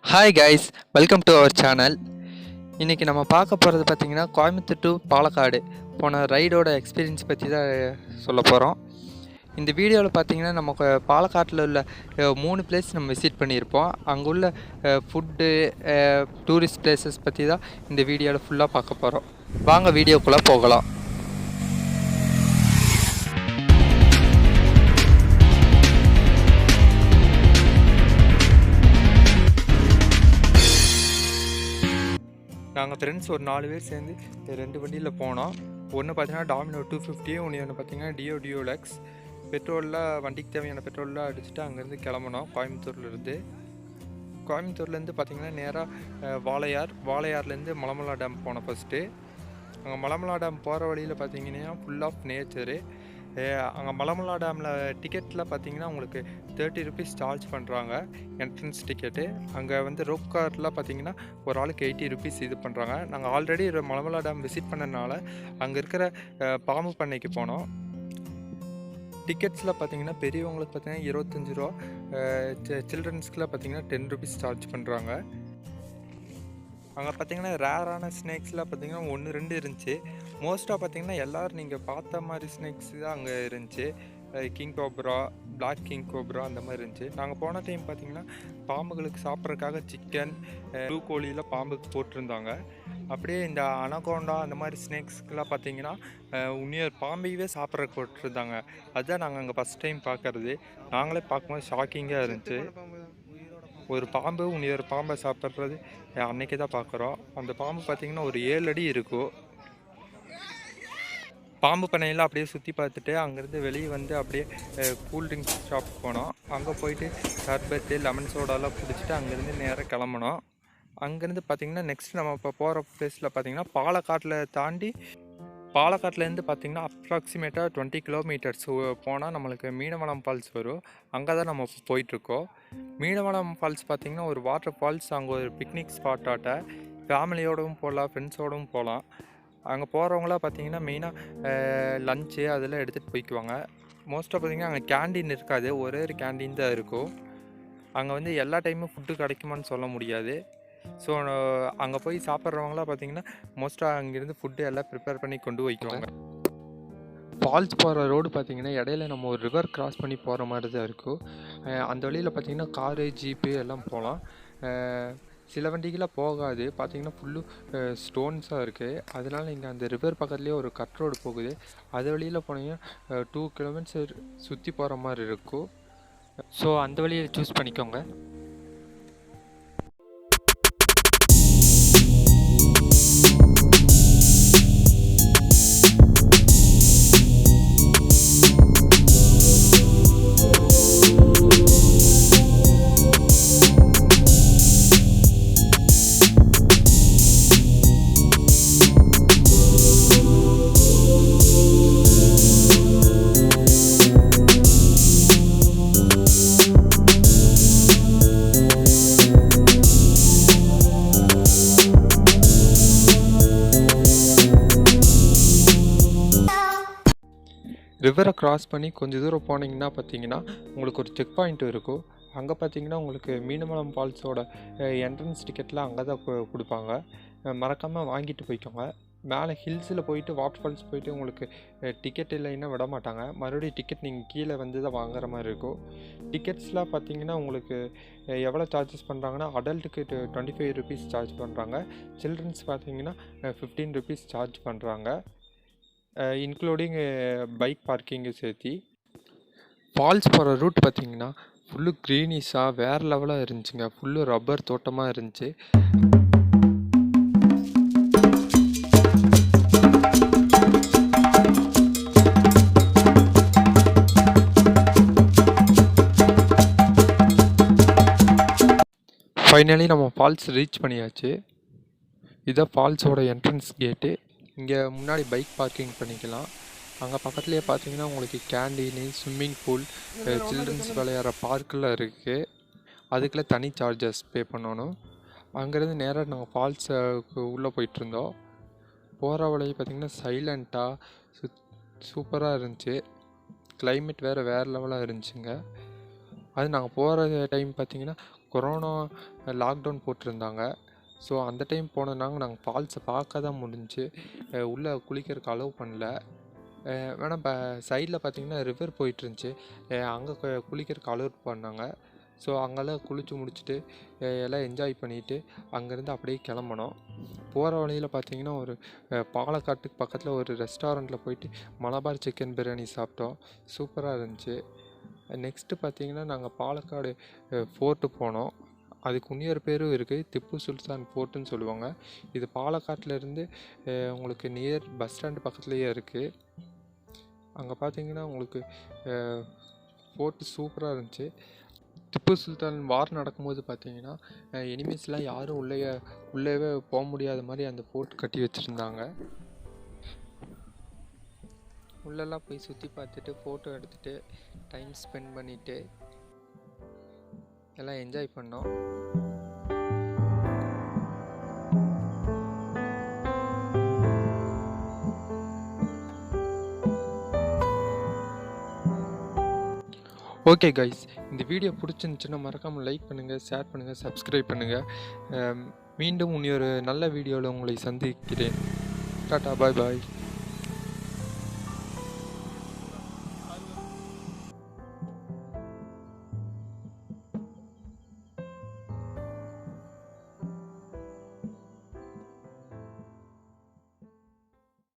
Hi guys, welcome to our channel. இன்னைக்கு நம்ம பார்க்க போகிறது பார்த்தீங்கன்னா கோயம்புத்தூர் டு பாலக்காடு போன ரைடோட எக்ஸ்பீரியன்ஸ் பற்றி தான் சொல்ல போகிறோம். இந்த வீடியோவில் பார்த்தீங்கன்னா நமக்கு பாலக்காட்டில் உள்ள 3 பிளேஸ் நம்ம விசிட் பண்ணியிருப்போம். அங்கே உள்ள ஃபுட்டு டூரிஸ்ட் பிளேசஸ் பற்றி தான் இந்த வீடியோவில் ஃபுல்லாக பார்க்க போகிறோம். வாங்க வீடியோக்குள்ளே போகலாம். நாங்கள் ஃப்ரெண்ட்ஸ் ஒரு 4 பேர் சேர்ந்து 2 வண்டியில் போனோம். ஒன்று பார்த்தீங்கன்னா டாமினோ 250, ஒன்று பார்த்தீங்கன்னா டியோ லக்ஸ். பெட்ரோலில் வண்டிக்கு தேவையான பெட்ரோலில் அடிச்சுட்டு அங்கேருந்து கிளம்புனோம். கோயம்புத்தூர்லேருந்து பார்த்தீங்கன்னா நேராக வாளையார்லேருந்து மலமலா டேம் போனோம். ஃபஸ்ட்டு அங்கே மலமலா டேம் போகிற வழியில் பார்த்தீங்கன்னா ஃபுல் ஆஃப் நேச்சரு. அங்கே மலமலா டேமில் டிக்கெட்டில் பார்த்தீங்கன்னா உங்களுக்கு 30 ருபீஸ் சார்ஜ் பண்ணுறாங்க, என்ட்ரன்ஸ் டிக்கெட்டு. அங்கே வந்து ரோப் காரில் பார்த்தீங்கன்னா ஒரு ஆளுக்கு 80 ருபீஸ் இது பண்ணுறாங்க. நாங்கள் ஆல்ரெடி மலமலா டேம் விசிட் பண்ணதுனால அங்கே இருக்கிற பாம்பு பண்ணைக்கு போனோம். டிக்கெட்ஸில் பார்த்தீங்கன்னா பெரியவங்களுக்கு பார்த்தீங்கன்னா 25 ரூபா, சில்ட்ரன்ஸ்க்குலாம் பார்த்தீங்கன்னா 10 ருபீஸ் சார்ஜ் பண்ணுறாங்க. அங்கே பார்த்தீங்கன்னா ரேரான ஸ்னேக்ஸ்லாம் பார்த்தீங்கன்னா 1-2 இருந்துச்சு. மோஸ்ட்டாக பார்த்தீங்கன்னா எல்லோரும் நீங்கள் பார்த்த மாதிரி ஸ்னேக்ஸ் தான் அங்கே இருந்துச்சு. King cobra, black king cobra அந்த மாதிரி இருந்துச்சு. நாங்கள் போன டைம் பார்த்தீங்கன்னா பாம்புகளுக்கு சாப்பிட்றதுக்காக சிக்கன், ப்ளூ கோழியில் பாம்புக்கு போட்டிருந்தாங்க. அப்படியே இந்த அனகோண்டா அந்த மாதிரி ஸ்னேக்ஸ்க்கெலாம் பார்த்தீங்கன்னா உன்னியர் பாம்பையவே சாப்பிட்றதுக்கு போட்டிருந்தாங்க. அதுதான் நாங்கள் அங்கே ஃபஸ்ட் டைம் பார்க்குறது. நாங்களே பார்க்கும்போது ஷாக்கிங்காக இருந்துச்சு. ஒரு பாம்பு இன்னொரு பாம்பை சாப்பிட்றது அன்றைக்கி தான் பார்க்குறோம். அந்த பாம்பு பார்த்திங்கன்னா ஒரு 7 அடி இருக்கும். பாம்பு பண்ணையில் அப்படியே சுற்றி பார்த்துட்டு அங்கேருந்து வெளியே வந்து அப்படியே கூல்ட்ரிங்க்ஸ் ஷாப் போனோம். அங்கே போயிட்டு சர்பத்து, லெமன் சோடாலாம் குடிச்சிட்டு அங்கேருந்து நேராக கிளம்புனோம். அங்கேருந்து பார்த்திங்கன்னா நெக்ஸ்ட் நம்ம இப்போ போகிற பிளேஸில் பார்த்திங்கன்னா பாலக்காட்டிலேருந்து பார்த்திங்கன்னா அப்ராக்சிமேட்டாக 20 கிலோமீட்டர்ஸ் போனால் நம்மளுக்கு மீனவளம் ஃபால்ஸ் வரும். அங்கே தான் நம்ம போயிட்டுருக்கோம். மீனவளம் ஃபால்ஸ் பார்த்திங்கன்னா ஒரு வாட்டர் ஃபால்ஸ். அங்கே ஒரு பிக்னிக் ஸ்பாட்டாட்ட ஃபேமிலியோடவும் போகலாம், ஃப்ரெண்ட்ஸோடவும் போகலாம். அங்கே போகிறவங்களாம் பார்த்திங்கன்னா மெயினாக லஞ்சு அதெல்லாம் எடுத்துகிட்டு போய்க்குவாங்க. மோஸ்ட்டாக பார்த்திங்கன்னா அங்கே கேண்டீன் இருக்காது, ஒரே ஒரு கேண்டீன் தான் இருக்கும். அங்கே வந்து எல்லா டைமும் ஃபுட்டு கிடைக்குமான்னு சொல்ல முடியாது. ஸோ அங்கே போய் சாப்பிட்றவங்களாம் பார்த்திங்கன்னா மோஸ்ட்டாக அங்கேருந்து ஃபுட்டு எல்லாம் ப்ரிப்பேர் பண்ணி கொண்டு போய்க்குவாங்க. ஃபால்ஸ் போகிற ரோடு பார்த்திங்கன்னா இடையில நம்ம ஒரு ரிவர் கிராஸ் பண்ணி போகிற மாதிரி தான் இருக்கும். அந்த வழியில் பார்த்திங்கன்னா காரு, ஜீப்பு எல்லாம் போகலாம். சில வண்டிகளாக போகாது, பார்த்திங்கன்னா ஃபுல்லு ஸ்டோன்ஸாக இருக்குது. அதனால் இங்கே அந்த ரிவர் பக்கத்துலேயே ஒரு கட் ரோடு போகுது. அது வழியில் போனீங்கன்னா 2 கிலோமீட்டர் சுற்றி போகிற மாதிரி இருக்கும். ஸோ அந்த வழியை சூஸ் பண்ணிக்கோங்க. ரிவரை க்ராஸ் பண்ணி கொஞ்சம் தூரம் போனீங்கன்னா பார்த்தீங்கன்னா உங்களுக்கு ஒரு செக் பாயிண்ட் இருக்கும். அங்கே பார்த்தீங்கன்னா உங்களுக்கு மீனவளம் ஃபால்ஸோட என்ட்ரன்ஸ் டிக்கெட்லாம் அங்கே தான் கொடுப்பாங்க. மறக்காமல் வாங்கிட்டு போய்க்கோங்க. மேலே ஹில்ஸில் போயிட்டு வாட்டர் ஃபால்ஸ் போயிட்டு உங்களுக்கு டிக்கெட் இல்லைன்னா விட மாட்டாங்க. மறுபடியும் டிக்கெட் நீங்கள் கீழே வந்து தான் வாங்குற மாதிரி இருக்கும். டிக்கெட்ஸ்லாம் பார்த்தீங்கன்னா உங்களுக்கு எவ்வளோ சார்ஜஸ் பண்ணுறாங்கன்னா அடல்ட்டுக்கு 25 ருபீஸ் சார்ஜ் பண்ணுறாங்க. சில்ட்ரன்ஸ் பார்த்தீங்கன்னா 15 ருபீஸ் சார்ஜ் பண்ணுறாங்க, இன்க்ளூடிங் பைக் பார்க்கிங்கு சேர்த்தி. ஃபால்ஸ் போகிற ரூட் பார்த்திங்கன்னா ஃபுல்லு க்ரீனிஷாக வேறு லெவலாக இருந்துச்சுங்க. ஃபுல்லு ரப்பர் தோட்டமாக இருந்துச்சு. ஃபைனலி நம்ம ஃபால்ஸ் ரீச் பண்ணியாச்சு. இதுதான் ஃபால்ஸோட என்ட்ரன்ஸ் கேட்டு. இங்கே முன்னாடி பைக் பார்க்கிங் பண்ணிக்கலாம். அங்கே பக்கத்துலேயே பார்த்தீங்கன்னா உங்களுக்கு கேண்டீனு, ஸ்விம்மிங் பூல், சில்ட்ரன்ஸ் விளையாடுற பார்க்கெலாம் இருக்குது. அதுக்கெல்லாம் தனி சார்ஜஸ் பே பண்ணணும். அங்கேருந்து நேராக நாங்கள் ஃபால்ஸுக்கு உள்ளே போயிட்டுருந்தோம். போகிற வழியை பார்த்திங்கன்னா சைலண்ட்டாக சூப்பராக இருந்துச்சு. கிளைமேட் வேறு லெவலாக இருந்துச்சுங்க. அது நாங்கள் போகிற டைம் பார்த்திங்கன்னா கொரோனா லாக்டவுன் போட்டிருந்தாங்க. ஸோ அந்த டைம் போனதுனாங்க நாங்கள் ஃபால்ஸை பார்க்க தான் முடிஞ்சுச்சு. உள்ளே குளிக்கிறதுக்கு அலோவ் பண்ணல. வேணால் சைடில் பார்த்தீங்கன்னா ரிவர் போயிட்டுருந்துச்சு. அங்கே குளிக்கிறதுக்கு அலோவ் பண்ணாங்க. ஸோ அங்கெல்லாம் குளித்து முடிச்சுட்டு எல்லாம் என்ஜாய் பண்ணிவிட்டு அங்கேருந்து அப்படியே கிளம்புனோம். போகிற வழியில் பார்த்தீங்கன்னா ஒரு பாலக்காட்டுக்கு பக்கத்தில் ஒரு ரெஸ்டாரண்ட்டில் போயிட்டு மலபார் சிக்கன் பிரியாணி சாப்பிட்டோம். சூப்பராக இருந்துச்சு. நெக்ஸ்ட்டு பார்த்தீங்கன்னா நாங்கள் பாலக்காடு ஃபோர்ட்டு போனோம். அதுக்கு இன்னொரு பேரும் இருக்குது, திப்பு சுல்தான் ஃபோர்ட்டுன்னு சொல்லுவாங்க. இது பாலக்காட்டிலேருந்து உங்களுக்கு நியர் பஸ் ஸ்டாண்டு பக்கத்துலேயே இருக்குது. அங்கே பார்த்தீங்கன்னா உங்களுக்கு ஃபோர்ட்டு சூப்பராக இருந்துச்சு. திப்பு சுல்தான் வார் நடக்கும்போது பார்த்தீங்கன்னா எனிமீஸ்லாம் யாரும் உள்ளேவே போக முடியாத மாதிரி அந்த ஃபோர்ட் கட்டி வச்சுருந்தாங்க. உள்ளெல்லாம் போய் சுற்றி பார்த்துட்டு ஃபோட்டோ எடுத்துகிட்டு டைம் ஸ்பெண்ட் பண்ணிவிட்டு எல்லாம் என்ஜாய் பண்ணோம். ஓகே கைஸ், இந்த வீடியோ பிடிச்சிருந்துச்சுன்னா மறக்காமல் லைக் பண்ணுங்கள், ஷேர் பண்ணுங்கள், சப்ஸ்கிரைப் பண்ணுங்கள். மீண்டும் இன்னொரு நல்ல வீடியோவில் உங்களை சந்திக்கிறேன். டாட்டா, பாய் பாய்.